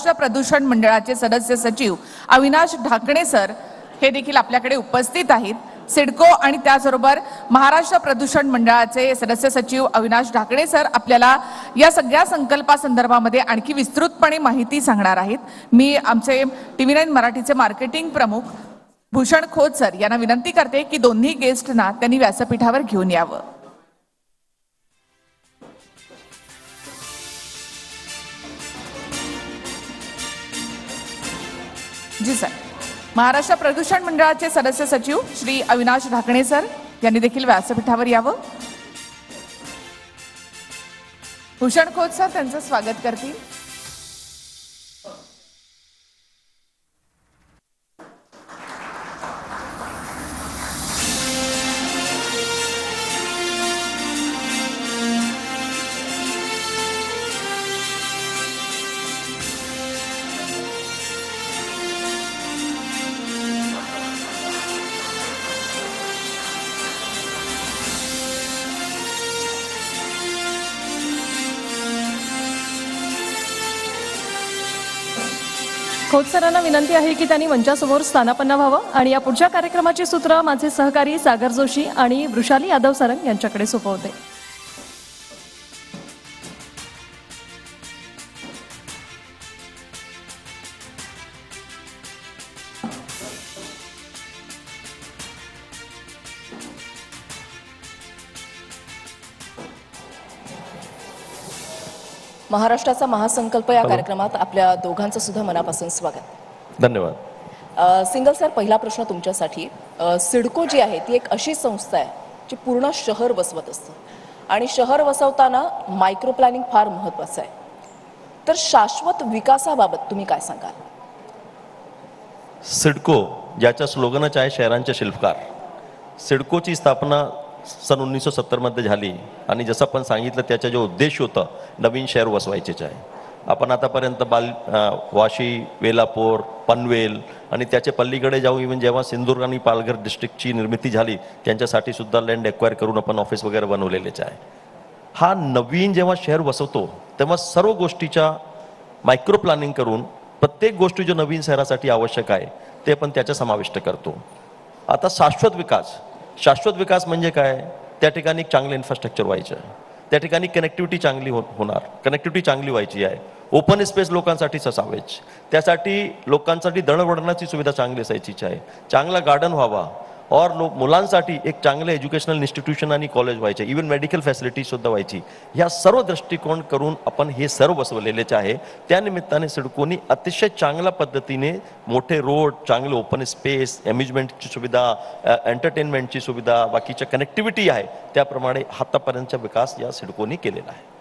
महाराष्ट्र प्रदूषण मंडळाचे सदस्य सचिव अविनाश ढाकणे सर हे देखील आपल्याकडे उपस्थित आहेत। सिडको आणि त्याचबरोबर महाराष्ट्र प्रदूषण मंडळाचे सदस्य सचिव अविनाश ढाकणे सर आपल्याला या सगळ्या संकल्पासंदर्भामध्ये आणखी विस्तृतपणे माहिती सांगणार आहेत। मी आमचे TV9 मराठीचे मार्केटिंग प्रमुख भूषण खोत सर यांना विनंती करते की दोन्ही गेस्टना त्यांनी व्यासपीठावर घेऊन यावं। जी सर, महाराष्ट्र प्रदूषण मंडळाचे सदस्य सचिव श्री अविनाश ढाकणे सर यांनी देखील व्यासपीठावर यावं। भूषण खोत सर त्यांचं स्वागत करतील। खोत सरांना विनंती आहे की त्यांनी मंचासमोर स्थानापन्न व्हावं आणि या पुढच्या कार्यक्रमाची सूत्र माझे सहकारी सागर जोशी आणि वृषाली यादव सरंग यांच्याकडे सोपवते। महाराष्ट्राचा महासंकल्प या कार्यक्रमात आपल्या दोघांचं सुद्धा मनापासून स्वागत। धन्यवाद। सिंगल सर, पहिला प्रश्न तुमच्यासाठी। सिडको जी आहे ती एक अशी संस्था आहे जी पूर्ण शहर वसवत असते आणि शहर वसवताना मायक्रो प्लॅनिंग फार महत्त्वाचं आहे, तर शाश्वत विकासाबाबत तुम्ही काय सांगाल? सिडको ज्याच्या स्लोगनच आहे शहरांचे शिल्पकार, सिडकोची स्थापना सन 1970 मध्ये झाली आणि जसं आपण सांगितलं त्याचा जो उद्देश होता नवीन शहर वसवायचेच आहे। आपण आतापर्यंत वाशी, वेलापूर, पनवेल आणि त्याच्या पल्लीकडे जाऊ इव्हन जेव्हा सिंधुदुर्ग आणि पालघर डिस्ट्रिक्टची निर्मिती झाली त्यांच्यासाठी सुद्धा लँड एक्वायर करून आपण ऑफिस वगैरे बनवलेलेच आहे। हा नवीन जेव्हा शहर वसवतो तेव्हा सर्व गोष्टीच्या मायक्रो प्लॅनिंग करून प्रत्येक गोष्टी जो नवीन शहरासाठी आवश्यक आहे ते आपण त्याचा समाविष्ट करतो। आता शाश्वत विकास म्हणजे काय? त्या ठिकाणी चांगलं इन्फ्रास्ट्रक्चर व्हायचं, त्या ठिकाणी कनेक्टिव्हिटी चांगली होणार, कनेक्टिव्हिटी चांगली व्हायची आहे, ओपन स्पेस लोकांसाठीच असावेच, त्यासाठी लोकांसाठी दळणवळणाची सुविधा चांगली असायचीच आहे, चांगला गार्डन व्हावा और मुलांसाठी एक चांगले एज्युकेशनल इन्स्टिट्यूशन आणि कॉलेज व्हायचे, इव्हन मेडिकल फॅसिलिटीज सुद्धा व्हायची। ह्या सर्व दृष्टिकोन करून आपण हे सर्व बसवलेलेच आहे। त्या निमित्ताने सिडकोनी अतिशय चांगल्या पद्धतीने मोठे रोड, चांगले ओपन स्पेस, अम्युजमेंटची सुविधा, एंटरटेनमेंटची सुविधा, बाकीच्या कनेक्टिव्हिटी आहे त्याप्रमाणे आतापर्यंतचा विकास या सिडकोनी केलेला आहे।